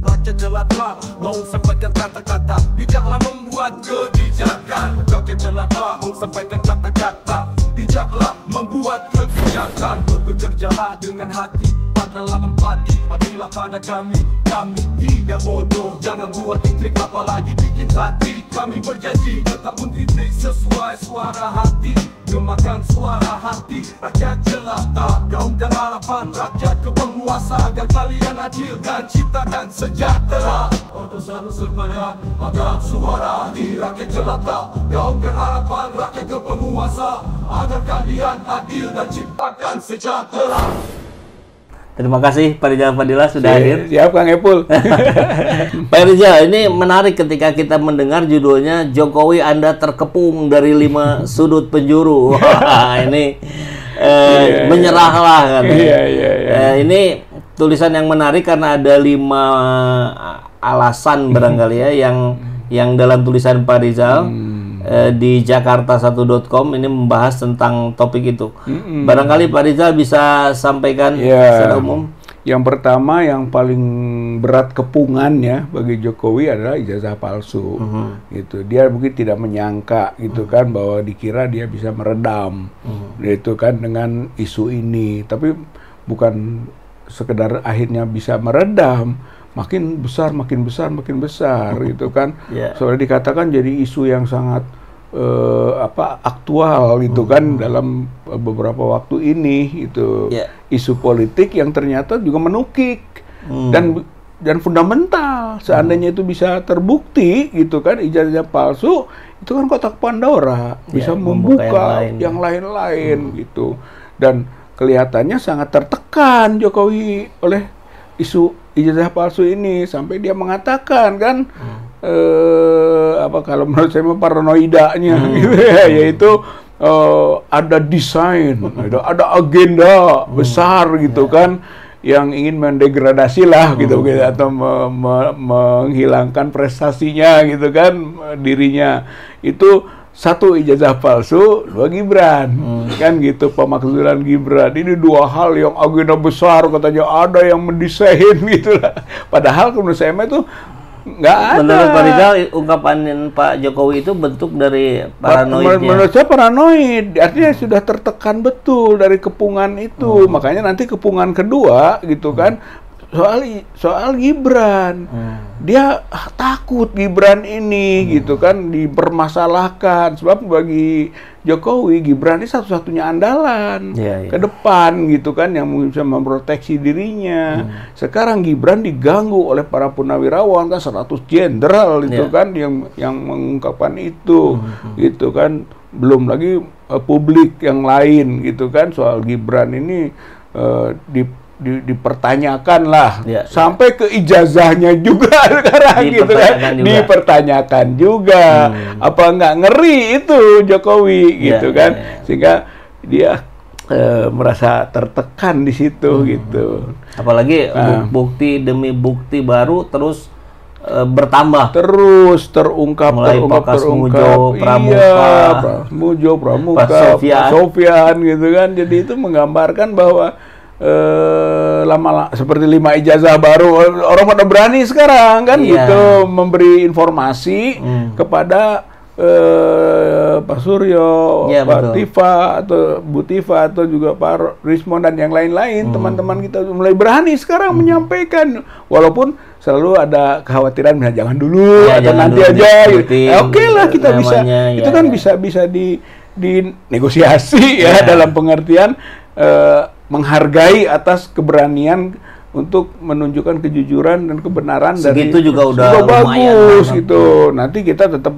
Rakyat jelata mau sampaikan kata-kata, bijaklah membuat kebijakan. Rakyat jelata mau sampaikan kata-kata, bijaklah membuat kebijakan. Bekerjalah dengan hati, padalah empati, padilah pada kami. Kami tidak bodoh, jangan buat titrik apalagi bikin hati. Kami berjanji tetap mentitrik sesuai suara hati, gemakan suara hati. Rakyat jelata, gaung dan harapan rakyat ke penguasa, agar kalian adil dan ciptakan sejahtera. Untuk selalu sepada agar suara di rakyat jelata, gaung dan harapan rakyat ke penguasa, agar kalian adil dan ciptakan sejahtera. Terima kasih Pak Rizal Fadila sudah hadir. Siap Kang Epul. Pak Rizal, ini menarik ketika kita mendengar judulnya Jokowi Anda terkepung dari 5 sudut penjuru. Wah, ini menyerahlah kan. Ini tulisan yang menarik karena ada 5 alasan barangkali ya yang dalam tulisan Pak Rizal. Di jakarta1.com ini membahas tentang topik itu. Barangkali Pak Rizal bisa sampaikan secara umum. Yang pertama, yang paling berat kepungan ya bagi Jokowi adalah ijazah palsu. Gitu. Dia mungkin tidak menyangka gitu kan bahwa dikira dia bisa meredam gitu kan dengan isu ini. Tapi bukan sekedar akhirnya bisa meredam, makin besar gitu kan. Soalnya dikatakan jadi isu yang sangat aktual gitu kan dalam beberapa waktu ini itu. Isu politik yang ternyata juga menukik dan fundamental. Seandainya itu bisa terbukti gitu kan, ijazah palsu itu kan kotak Pandora, bisa membuka yang lain-lain gitu. Dan kelihatannya sangat tertekan Jokowi oleh isu ijazah palsu ini, sampai dia mengatakan kan kalau menurut saya paranoidanya gitu ya, yaitu ada desain, ada agenda besar gitu kan yang ingin mendegradasi lah gitu atau menghilangkan prestasinya gitu kan dirinya. Itu 1 ijazah palsu, 2 Gibran, kan gitu pemakzulan Gibran. Ini 2 hal yang agenda besar katanya ada yang mendesain gitu lah. Padahal menurut saya itu nggak ada. Menurut Pak Rizal, ungkapan Pak Jokowi itu bentuk dari paranoidnya. Menurut saya paranoid, artinya sudah tertekan betul dari kepungan itu. Makanya nanti kepungan kedua gitu kan, soal Gibran. Dia takut Gibran ini gitu kan dipermasalahkan, sebab bagi Jokowi Gibran ini satu-satunya andalan ke depan gitu kan yang bisa memproteksi dirinya. Sekarang Gibran diganggu oleh para purnawirawan kan 100 jenderal itu kan yang mengungkapkan itu gitu kan. Belum lagi publik yang lain gitu kan soal Gibran ini dipertanyakan lah, sampai ke ijazahnya juga sekarang gitu kan, dipertanyakan juga. Apa nggak ngeri itu Jokowi gitu kan, sehingga dia merasa tertekan di situ gitu. Apalagi bukti demi bukti baru terus bertambah, terus terungkap, Mujo, Pramuka, Pak Sofyan gitu kan. Jadi itu menggambarkan bahwa seperti 5 ijazah baru, orang pada berani sekarang kan gitu memberi informasi kepada Pak Suryo, Pak Tifa atau Bu Tifa atau juga Pak Rismon dan yang lain-lain, teman-teman kita mulai berani sekarang menyampaikan, walaupun selalu ada kekhawatiran jangan dulu atau nanti aja oke lah kita bisa itu kan bisa dinegosiasi dalam pengertian menghargai atas keberanian untuk menunjukkan kejujuran dan kebenaran. Segitu dari juga udah bagus gitu. Nanti kita tetap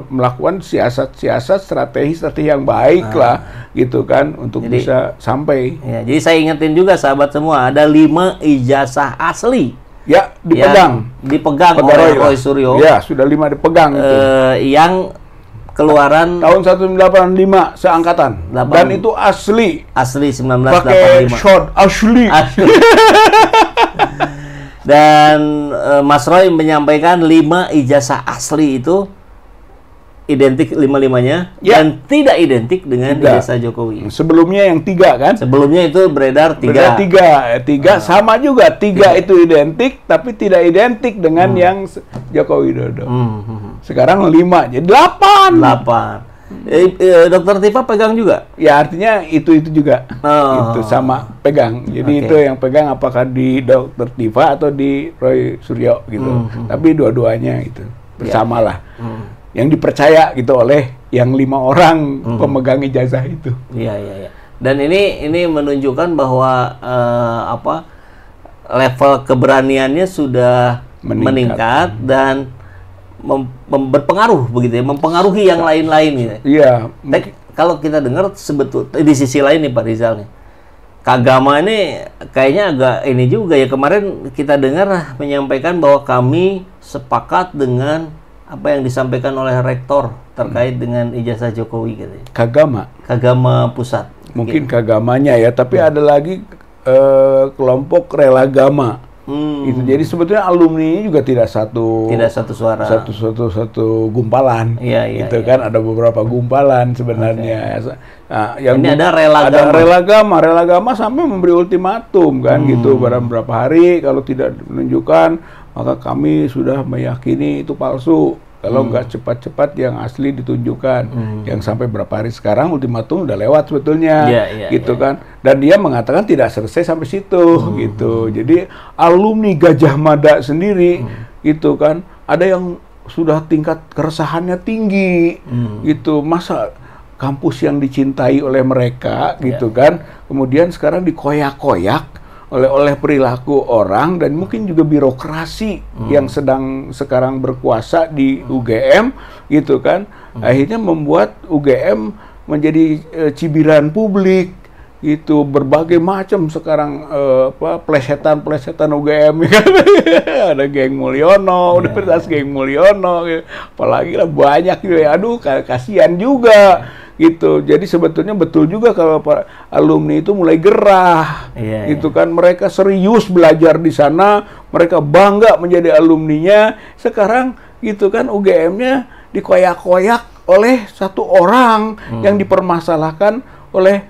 melakukan siasat strategi yang baik lah gitu kan untuk bisa sampai. Jadi saya ingetin juga sahabat semua, ada 5 ijazah asli. Dipegang oleh Roy Suryo. Sudah 5 dipegang itu. Yang keluaran tahun 1985 seangkatan. Dan itu asli 1985. Pakai shot asli. Dan Mas Roy menyampaikan 5 ijazah asli itu identik lima-limanya Ya. dan tidak identik dengan Tidak. ijazah Jokowi. Sebelumnya yang 3 kan? Sebelumnya itu beredar 3. Beda 3 sama juga 3 itu identik tapi tidak identik dengan yang Joko Widodo. Sekarang 5 jadi 8. 8. Dokter Tifa pegang juga? Ya artinya itu juga itu sama pegang. Jadi itu yang pegang apakah di Dokter Tifa atau di Roy Suryo gitu. Tapi dua-duanya itu bersamalah. Yang dipercaya gitu oleh yang 5 orang pemegang ijazah itu. Iya. Dan ini menunjukkan bahwa level keberaniannya sudah meningkat dan berpengaruh begitu ya, mempengaruhi yang lain-lain gitu. Iya. Kalau kita dengar di sisi lain nih Pak Rizal nih, Kagama ini kayaknya agak ini juga ya, kemarin kita dengar menyampaikan bahwa kami sepakat dengan apa yang disampaikan oleh rektor terkait dengan ijazah Jokowi gitu. Kagama pusat. Mungkin Kagamanya ya, tapi ada lagi kelompok Relagama. Itu jadi sebetulnya alumni juga tidak satu suara, satu gumpalan. Iya, gitu kan ada beberapa gumpalan sebenarnya. Nah, yang ini ada relagama sampai memberi ultimatum kan gitu beberapa hari kalau tidak menunjukkan maka kami sudah meyakini itu palsu. Kalau nggak cepat-cepat yang asli ditunjukkan. Yang sampai berapa hari sekarang ultimatum udah lewat sebetulnya, gitu kan. Dan dia mengatakan tidak selesai sampai situ, gitu. Jadi alumni Gajah Mada sendiri, gitu kan, ada yang sudah tingkat keresahannya tinggi, gitu. Masa kampus yang dicintai oleh mereka, gitu kan, kemudian sekarang dikoyak-koyak oleh perilaku orang dan mungkin juga birokrasi yang sedang sekarang berkuasa di UGM gitu kan, akhirnya membuat UGM menjadi cibiran publik gitu, berbagai macam sekarang plesetan UGM kan. Ada geng Mulyono, Universitas geng Mulyono, apalagi lah banyak gitu ya, aduh kasihan juga gitu. Jadi sebetulnya betul juga kalau alumni itu mulai gerah, gitu kan. Mereka serius belajar di sana, mereka bangga menjadi alumninya. Sekarang gitu kan UGM-nya dikoyak-koyak oleh satu orang yang dipermasalahkan oleh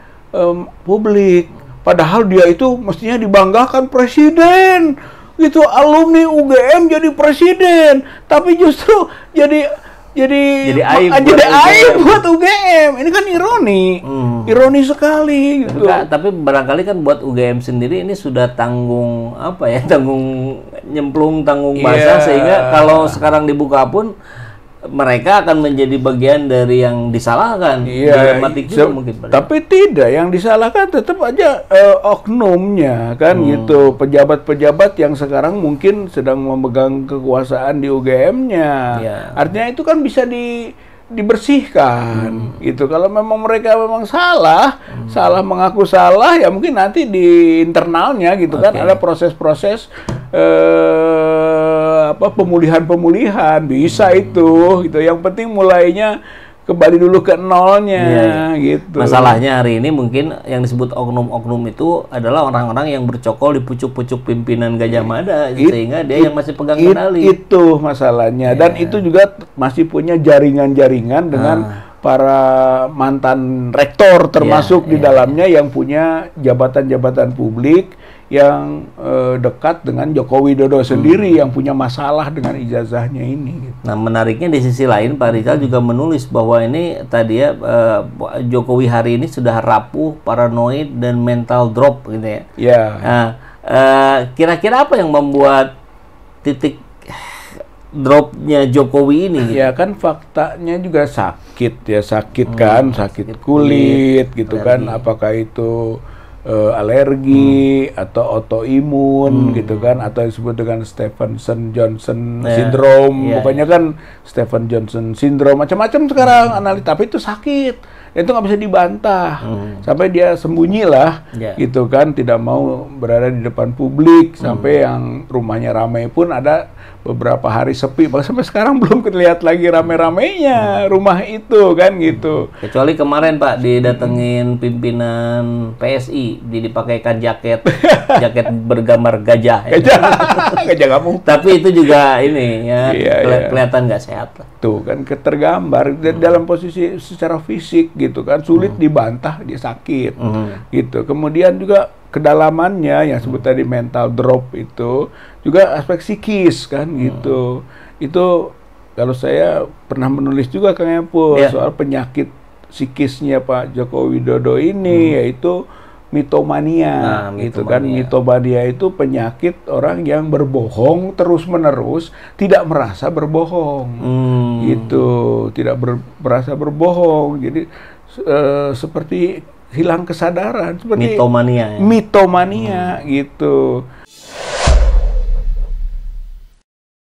publik. Padahal dia itu mestinya dibanggakan presiden, gitu. Alumni UGM jadi presiden, tapi justru jadi aib buat UGM. Ini kan ironi sekali gitu. Tapi barangkali kan buat UGM sendiri ini sudah tanggung nyemplung basah, sehingga kalau sekarang dibuka pun mereka akan menjadi bagian dari yang disalahkan. Dilematik juga mungkin. Tapi tidak, yang disalahkan tetap aja oknumnya kan gitu. Pejabat-pejabat yang sekarang mungkin sedang memegang kekuasaan di UGM-nya. Artinya itu kan bisa dibersihkan gitu. Kalau memang mereka salah mengaku salah, ya mungkin nanti di internalnya gitu kan ada proses-proses pemulihan bisa itu gitu. Yang penting mulainya kembali dulu ke nolnya gitu. Masalahnya hari ini mungkin yang disebut oknum-oknum itu adalah orang-orang yang bercokol di pucuk-pucuk pimpinan Gajah Mada, sehingga dia yang masih pegang kendali. Itu masalahnya. Dan itu juga masih punya jaringan-jaringan dengan para mantan rektor termasuk di dalamnya yang punya jabatan-jabatan publik yang dekat dengan Joko Widodo sendiri yang punya masalah dengan ijazahnya ini. Gitu. Nah, menariknya di sisi lain Pak Rizal juga menulis bahwa ini tadi ya Jokowi hari ini sudah rapuh, paranoid dan mental drop gitu ya. Nah, kira-kira apa yang membuat titik dropnya Jokowi ini? Ya kan faktanya juga sakit kan, sakit kulit gitu kan, apakah itu alergi atau autoimun gitu kan, atau yang disebut dengan Stephenson-Johnson syndrome. Pokoknya kan Stephen Johnson syndrome macam-macam sekarang analis, tapi itu sakit itu nggak bisa dibantah. Sampai dia sembunyilah, gitu kan, tidak mau berada di depan publik, sampai yang rumahnya ramai pun ada beberapa hari sepi, bahkan sampai sekarang belum terlihat lagi rame-ramenya rumah itu kan gitu. Kecuali kemarin Pak didatengin pimpinan PSI, dipakaikan jaket bergambar gajah. Gajah kamu. Tapi itu juga ini ya, kelihatan nggak sehat lah. Tuh kan ketergambar dalam posisi secara fisik gitu kan, sulit dibantah, dia sakit gitu. Kemudian juga kedalamannya yang sebut tadi mental drop itu juga aspek psikis kan gitu. Itu kalau saya pernah menulis juga Kang Epul soal penyakit psikisnya Pak Joko Widodo ini, yaitu mitomania, gitu kan. Mitomania itu penyakit orang yang berbohong terus-menerus, tidak merasa berbohong, gitu, tidak merasa berbohong. Jadi seperti hilang kesadaran, seperti mitomania, mitomania gitu.